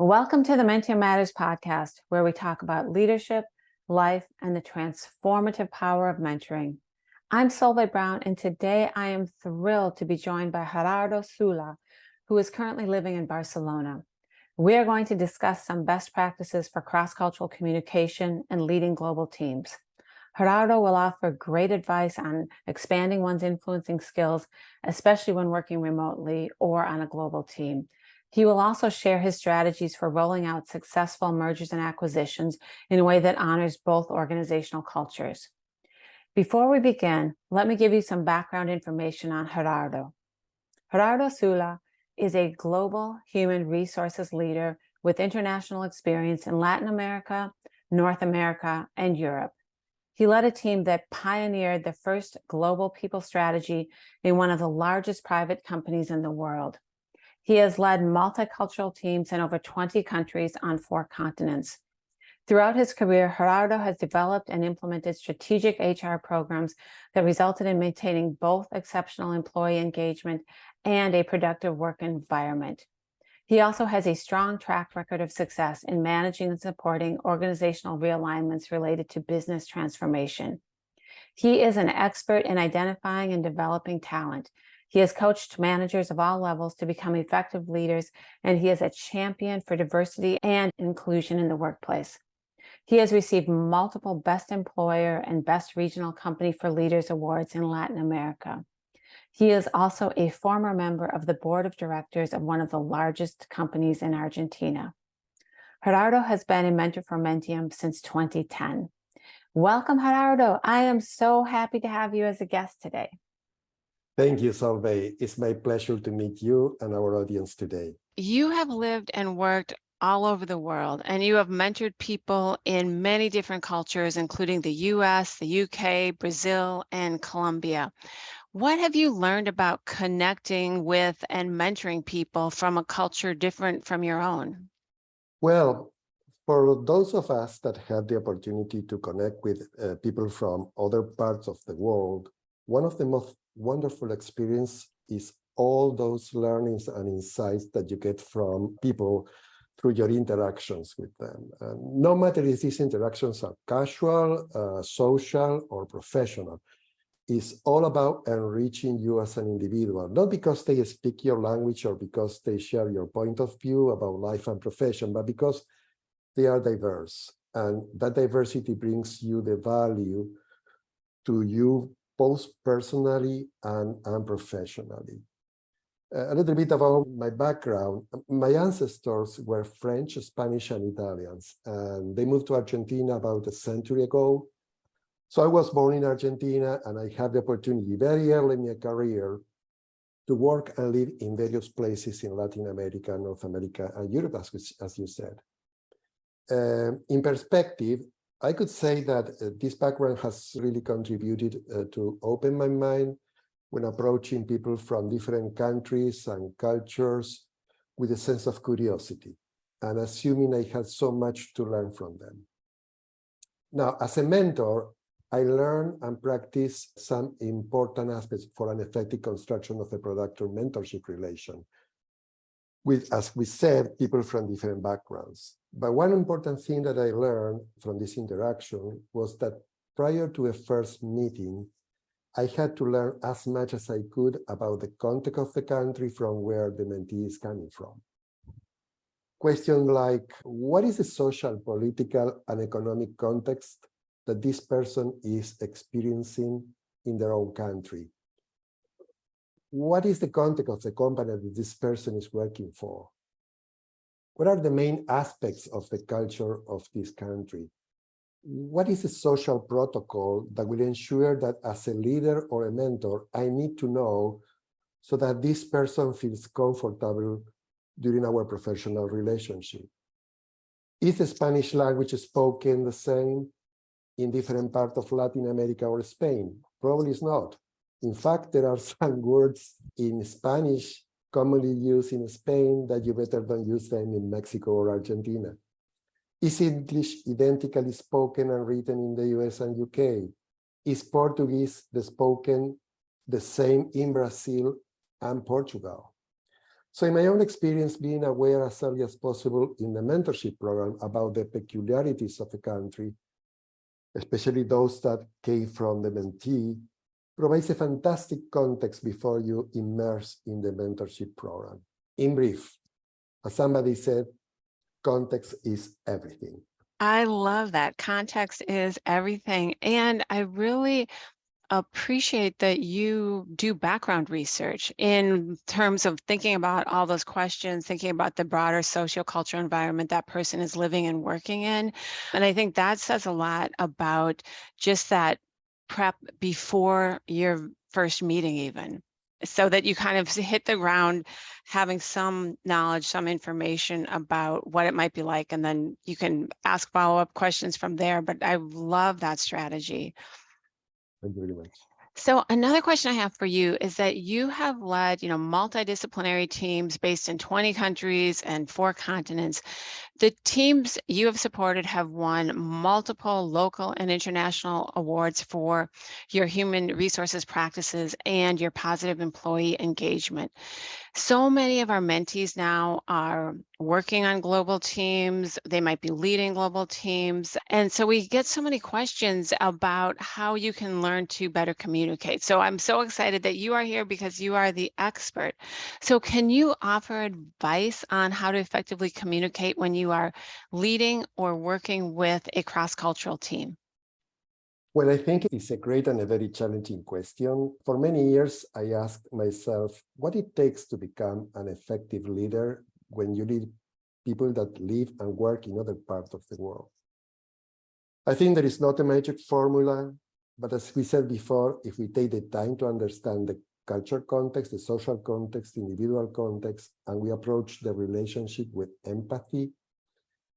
Welcome to the Mentor Matters podcast, where we talk about leadership, life, and the transformative power of mentoring. I'm Solveig Brown, and today I am thrilled to be joined by Gerardo Soula, who is currently living in Barcelona. We are going to discuss some best practices for cross-cultural communication and leading global teams. Gerardo will offer great advice on expanding one's influencing skills, especially when working remotely or on a global team. He will also share his strategies for rolling out successful mergers and acquisitions in a way that honors both organizational cultures. Before we begin, let me give you some background information on Gerardo. Gerardo Soula is a global human resources leader with international experience in Latin America, North America, and Europe. He led a team that pioneered the first global people strategy in one of the largest private companies in the world. He has led multicultural teams in over 20 countries on 4 continents. Throughout his career, Gerardo has developed and implemented strategic HR programs that resulted in maintaining both exceptional employee engagement and a productive work environment. He also has a strong track record of success in managing and supporting organizational realignments related to business transformation. He is an expert in identifying and developing talent. He has coached managers of all levels to become effective leaders, and he is a champion for diversity and inclusion in the workplace. He has received multiple Best Employer and Best Regional Company for Leaders awards in Latin America. He is also a former member of the board of directors of one of the largest companies in Argentina. Gerardo has been a mentor for Mentium since 2010. Welcome, Gerardo. I am so happy to have you as a guest today. Thank you, Solveig. It's my pleasure to meet you and our audience today. You have lived and worked all over the world, and you have mentored people in many different cultures, including the US, the UK, Brazil, and Colombia. What have you learned about connecting with and mentoring people from a culture different from your own? Well, for those of us that have the opportunity to connect with people from other parts of the world, one of the most wonderful experience is all those learnings and insights that you get from people through your interactions with them. And no matter if these interactions are casual, social, or professional, it's all about enriching you as an individual, not because they speak your language or because they share your point of view about life and profession, but because they are diverse. And that diversity brings you the value to you both personally and professionally. A little bit about my background. My ancestors were French, Spanish, and Italians, and they moved to Argentina about a century ago. So I was born in Argentina, and I had the opportunity very early in my career to work and live in various places in Latin America, North America, and Europe, as you said. In perspective, I could say that this background has really contributed to open my mind when approaching people from different countries and cultures with a sense of curiosity and assuming I had so much to learn from them. Now, as a mentor, I learn and practice some important aspects for an effective construction of a productive mentorship relation with, as we said, people from different backgrounds. But one important thing that I learned from this interaction was that prior to a first meeting, I had to learn as much as I could about the context of the country from where the mentee is coming from. Questions like, what is the social, political, and economic context that this person is experiencing in their own country? What is the context of the company that this person is working for? What are the main aspects of the culture of this country? What is the social protocol that will ensure that as a leader or a mentor, I need to know so that this person feels comfortable during our professional relationship? Is the Spanish language spoken the same in different parts of Latin America or Spain? Probably it's not. In fact, there are some words in Spanish commonly used in Spain that you better don't use them in Mexico or Argentina. Is English identically spoken and written in the US and UK? Is Portuguese spoken the same in Brazil and Portugal? So in my own experience, being aware as early as possible in the mentorship program about the peculiarities of the country, especially those that came from the mentee, provides a fantastic context before you immerse in the mentorship program. In brief, as somebody said, context is everything. I love that. Context is everything. And I really appreciate that you do background research in terms of thinking about all those questions, thinking about the broader sociocultural environment that person is living and working in. And I think that says a lot about just that prep before your first meeting even, so that you kind of hit the ground having some knowledge, some information about what it might be like, and then you can ask follow-up questions from there. But I love that strategy. Thank you very much. So another question I have for you is that you have led, multidisciplinary teams based in 20 countries and 4 continents. The teams you have supported have won multiple local and international awards for your human resources practices and your positive employee engagement. So many of our mentees now are working on global teams. They might be leading global teams. And so we get so many questions about how you can learn to better communicate. So I'm so excited that you are here because you are the expert. So can you offer advice on how to effectively communicate when you are leading or working with a cross-cultural team? Well, I think it's a great and a very challenging question. For many years, I asked myself what it takes to become an effective leader when you lead people that live and work in other parts of the world. I think there is not a magic formula, but as we said before, if we take the time to understand the cultural context, the social context, the individual context, and we approach the relationship with empathy,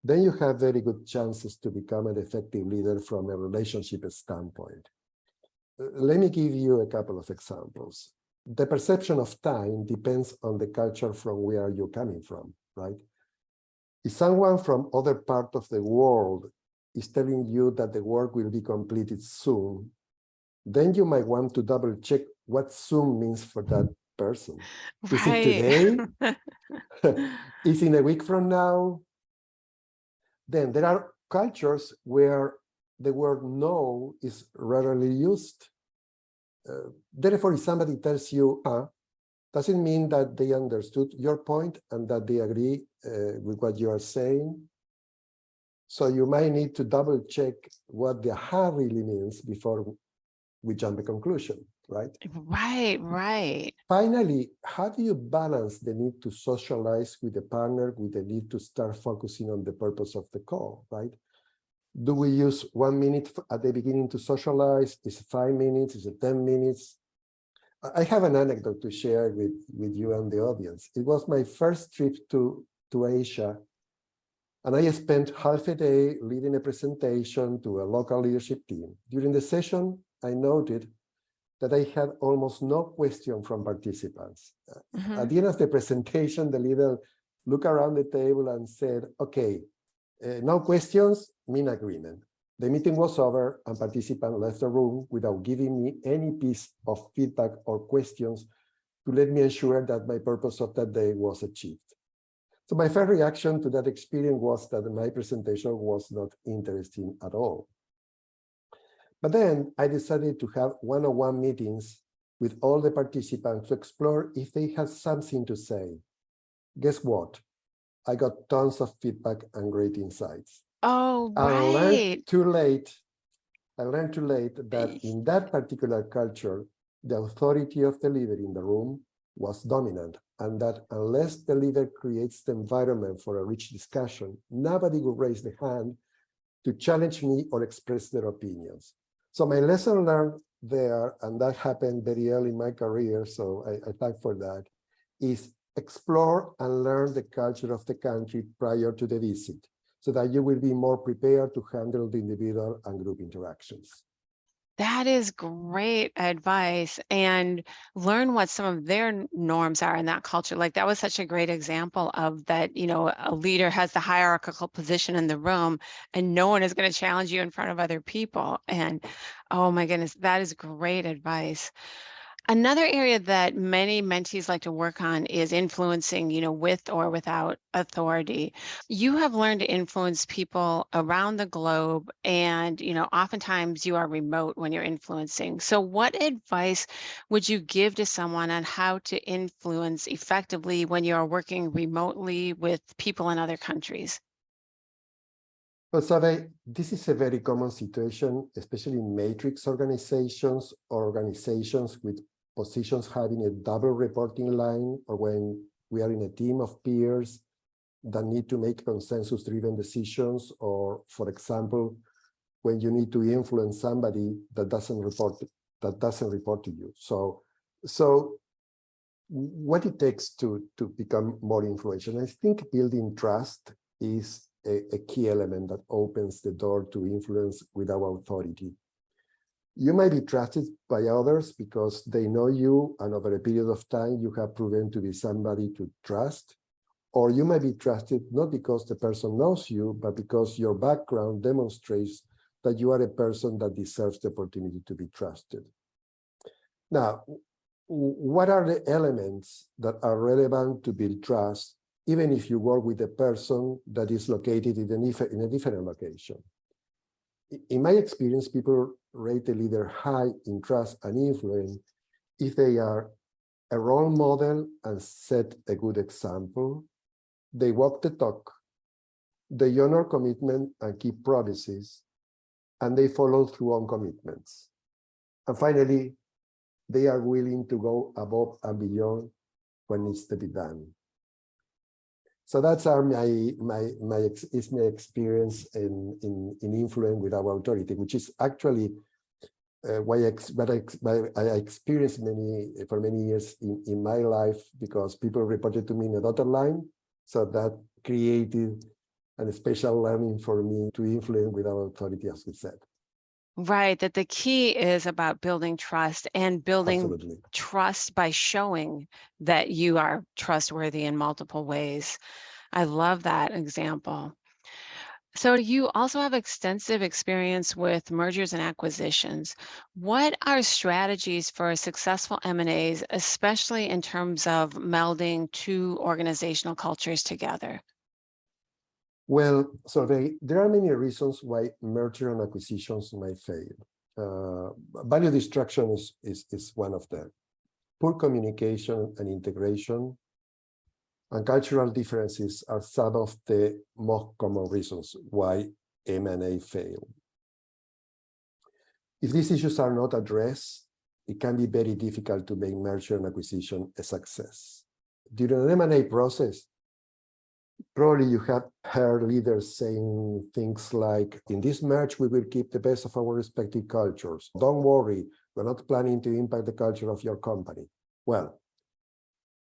then you have very good chances to become an effective leader from a relationship standpoint. Let me give you a couple of examples. The perception of time depends on the culture from where you're coming from, right? If someone from other part of the world is telling you that the work will be completed soon, then you might want to double check what soon means for that person. Is it today? Is it in a week from now? Then there are cultures where the word no is rarely used. Therefore, if somebody tells you, doesn't mean that they understood your point and that they agree with what you are saying. So you might need to double check what the really means before we jump to a conclusion, right? Right. Finally, how do you balance the need to socialize with the partner with the need to start focusing on the purpose of the call, right? Do we use 1 minute at the beginning to socialize? Is it 5 minutes? Is it 10 minutes? I have an anecdote to share with you and the audience. It was my first trip to Asia, and I spent half a day leading a presentation to a local leadership team. During the session, I noted that I had almost no question from participants. At the end of the presentation, the leader looked around the table and said, okay, no questions mean agreement. The meeting was over and participants left the room without giving me any piece of feedback or questions to let me ensure that my purpose of that day was achieved. So my first reaction to that experience was that my presentation was not interesting at all. But then I decided to have one-on-one meetings with all the participants to explore if they had something to say. Guess what? I got tons of feedback and great insights. Oh, I right. learned too late that in that particular culture, the authority of the leader in the room was dominant, and that unless the leader creates the environment for a rich discussion, nobody will raise the hand to challenge me or express their opinions. So my lesson learned there, and that happened very early in my career, so I thank for that, is explore and learn the culture of the country prior to the visit, so that you will be more prepared to handle the individual and group interactions. That is great advice, and learn what some of their norms are in that culture. Like that was such a great example of that, a leader has the hierarchical position in the room and no one is going to challenge you in front of other people. And oh my goodness, that is great advice. Another area that many mentees like to work on is influencing, with or without authority. You have learned to influence people around the globe, and, oftentimes you are remote when you're influencing. So, what advice would you give to someone on how to influence effectively when you are working remotely with people in other countries? Well, Sabe, this is a very common situation, especially in matrix organizations or organizations with positions having a double reporting line, or when we are in a team of peers that need to make consensus-driven decisions, or, for example, when you need to influence somebody that doesn't report to you. So what it takes to become more influential? I think building trust is a key element that opens the door to influence without authority. You might be trusted by others because they know you, and over a period of time, you have proven to be somebody to trust. Or you might be trusted not because the person knows you, but because your background demonstrates that you are a person that deserves the opportunity to be trusted. Now, what are the elements that are relevant to build trust, even if you work with a person that is located in a different location? In my experience, people rate a leader high in trust and influence if they are a role model and set a good example, they walk the talk, they honor commitment and keep promises, and they follow through on commitments. And finally, they are willing to go above and beyond what needs to be done. So that's my experience in influence without authority, which is actually what I experienced for many years in my life, because people reported to me in a dotted line. So that created a special learning for me to influence without authority, as we said. Right, that the key is about building trust, and building Absolutely. trust by showing that you are trustworthy in multiple ways. I love that example. So you also have extensive experience with mergers and acquisitions. What are strategies for successful M&As, especially in terms of melding two organizational cultures together? Well, so there are many reasons why merger and acquisitions may fail. Value destruction is one of them. Poor communication and integration, and cultural differences are some of the most common reasons why M&A fail. If these issues are not addressed, it can be very difficult to make merger and acquisition a success. During an M&A process, probably you have heard leaders saying things like, in this merge, we will keep the best of our respective cultures. Don't worry, we're not planning to impact the culture of your company. Well,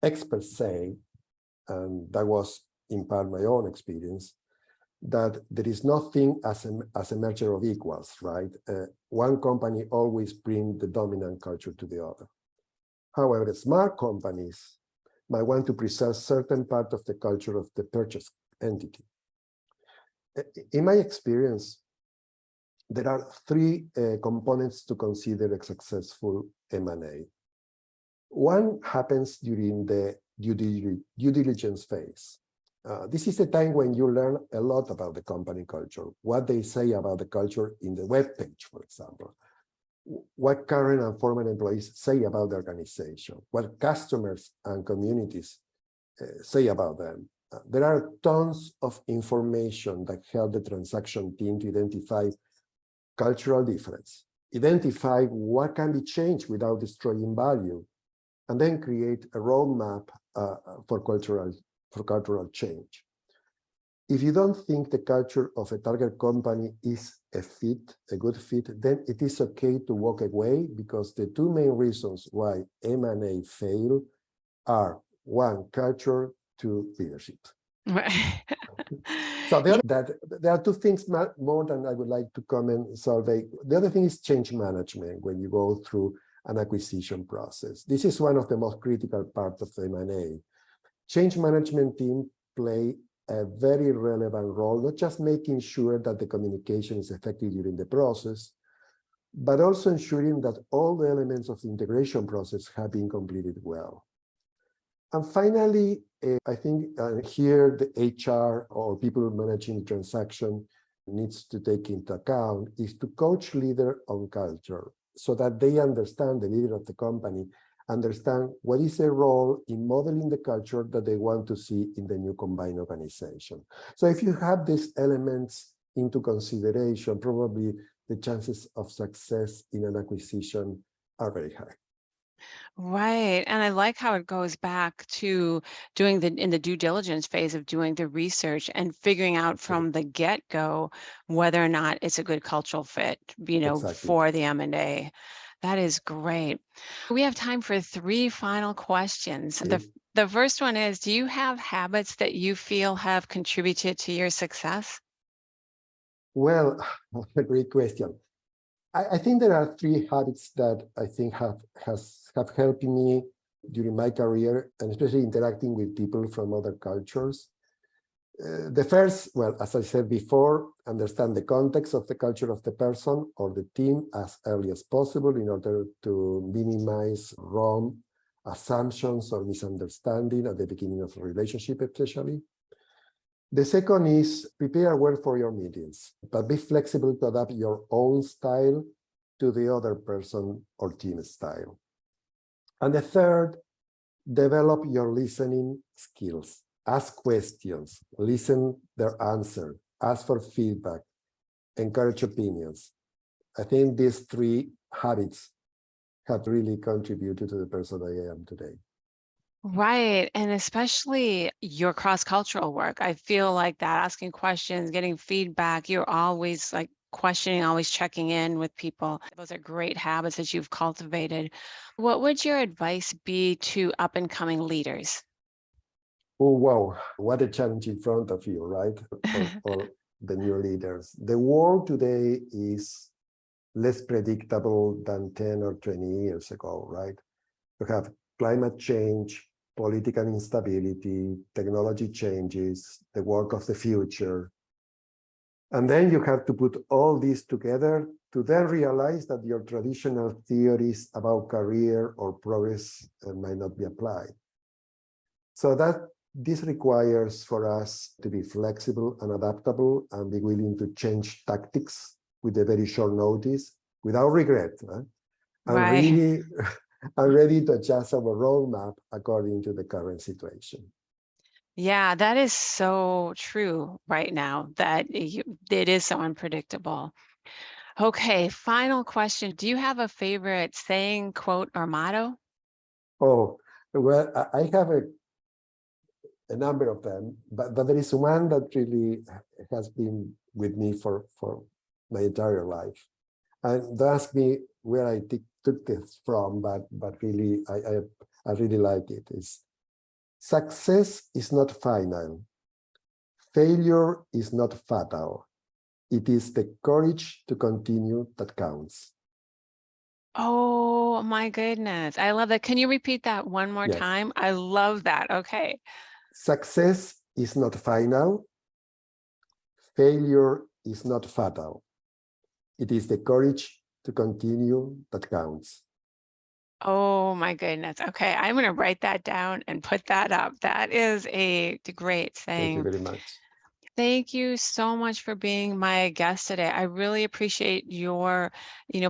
experts say, and that was in part my own experience, that there is nothing as a merger of equals, right? One company always brings the dominant culture to the other. However, smart companies might want to preserve certain part of the culture of the purchase entity. In my experience, there are three components to consider a successful M&A. One happens during the due diligence phase. This is the time when you learn a lot about the company culture, what they say about the culture in the web page, for example, what current and former employees say about the organization, what customers and communities say about them. There are tons of information that help the transaction team to identify cultural difference, identify what can be changed without destroying value, and then create a roadmap for cultural change. If you don't think the culture of a target company is a good fit, then it is okay to walk away, because the two main reasons why M&A fail are: one, culture; two, leadership. Right. So there are two things more than I would like to comment, Solveig. The other thing is change management when you go through an acquisition process. This is one of the most critical parts of the M&A. Change management team play a very relevant role, not just making sure that the communication is effective during the process, but also ensuring that all the elements of the integration process have been completed well. And finally, I think here the HR or people managing transaction needs to take into account is to coach leader on culture so that they understand, the leader of the company, understand what is their role in modeling the culture that they want to see in the new combined organization. So if you have these elements into consideration, probably the chances of success in an acquisition are very high. Right. And I like how it goes back to doing in the due diligence phase of doing the research and figuring out from the get-go whether or not it's a good cultural fit, Exactly. for the M&A. That is great. We have time for 3 final questions. Okay. The first one is, do you have habits that you feel have contributed to your success? Well, a great question. I think there are 3 habits that I think have helped me during my career, and especially interacting with people from other cultures. The first, well, as I said before, understand the context of the culture of the person or the team as early as possible in order to minimize wrong assumptions or misunderstanding at the beginning of a relationship, especially. The second is prepare well for your meetings, but be flexible to adapt your own style to the other person or team style. And the third, develop your listening skills. Ask questions, listen their answer, ask for feedback, encourage opinions. I think these 3 habits have really contributed to the person I am today. Right. And especially your cross-cultural work. I feel like that, asking questions, getting feedback, you're always like questioning, always checking in with people. Those are great habits that you've cultivated. What would your advice be to up and coming leaders? Oh, wow, what a challenge in front of you, right? For all the new leaders. The world today is less predictable than 10 or 20 years ago, right? You have climate change, political instability, technology changes, the work of the future. And then you have to put all this together to then realize that your traditional theories about career or progress might not be applied. So this requires for us to be flexible and adaptable and be willing to change tactics with a very short notice without regret. And Right. really are ready to adjust our roadmap according to the current situation. Yeah, that is so true right now that it is so unpredictable. Okay, final question. Do you have a favorite saying, quote, or motto? Oh, well, I have a number of them, but there is one that really has been with me for my entire life. And don't ask me where I took this from, but really, I really like it. It's success is not final. Failure is not fatal. It is the courage to continue that counts. Oh my goodness. I love that. Can you repeat that one more Yes. time? I love that. Okay. Success is not final. Failure is not fatal. It is the courage to continue that counts. Oh my goodness. Okay. I'm going to write that down and put that up. That is a great Thank you saying. very much. Thank you so much for being my guest today. I really appreciate your,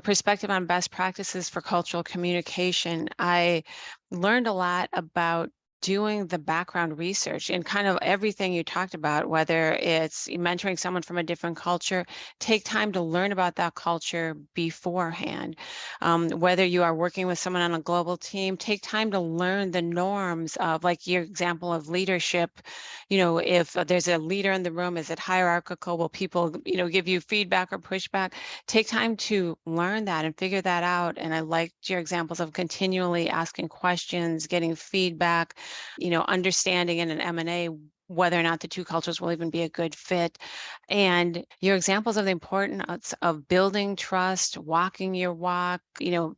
perspective on best practices for cultural communication. I learned a lot about doing the background research and kind of everything you talked about, whether it's mentoring someone from a different culture, take time to learn about that culture beforehand. Whether you are working with someone on a global team, take time to learn the norms of, like your example of leadership. If there's a leader in the room, is it hierarchical? Will people, give you feedback or pushback? Take time to learn that and figure that out. And I liked your examples of continually asking questions, getting feedback, understanding in an M&A whether or not the 2 cultures will even be a good fit. And your examples of the importance of building trust, walking your walk,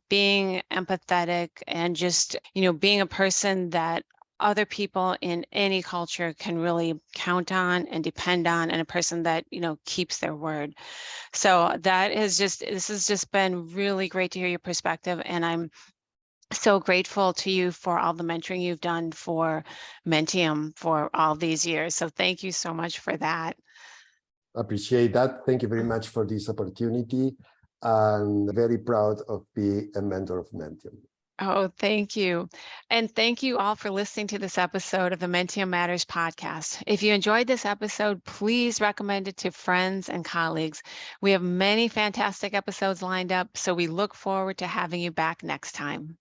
being empathetic, and just, being a person that other people in any culture can really count on and depend on, and a person that, you know, keeps their word. So this has just been really great to hear your perspective, and I'm so grateful to you for all the mentoring you've done for Mentium for all these years. So thank you so much for that. Appreciate that. Thank you very much for this opportunity. And very proud of being a mentor of Mentium. Oh, thank you. And thank you all for listening to this episode of the Mentium Matters podcast. If you enjoyed this episode, please recommend it to friends and colleagues. We have many fantastic episodes lined up, so we look forward to having you back next time.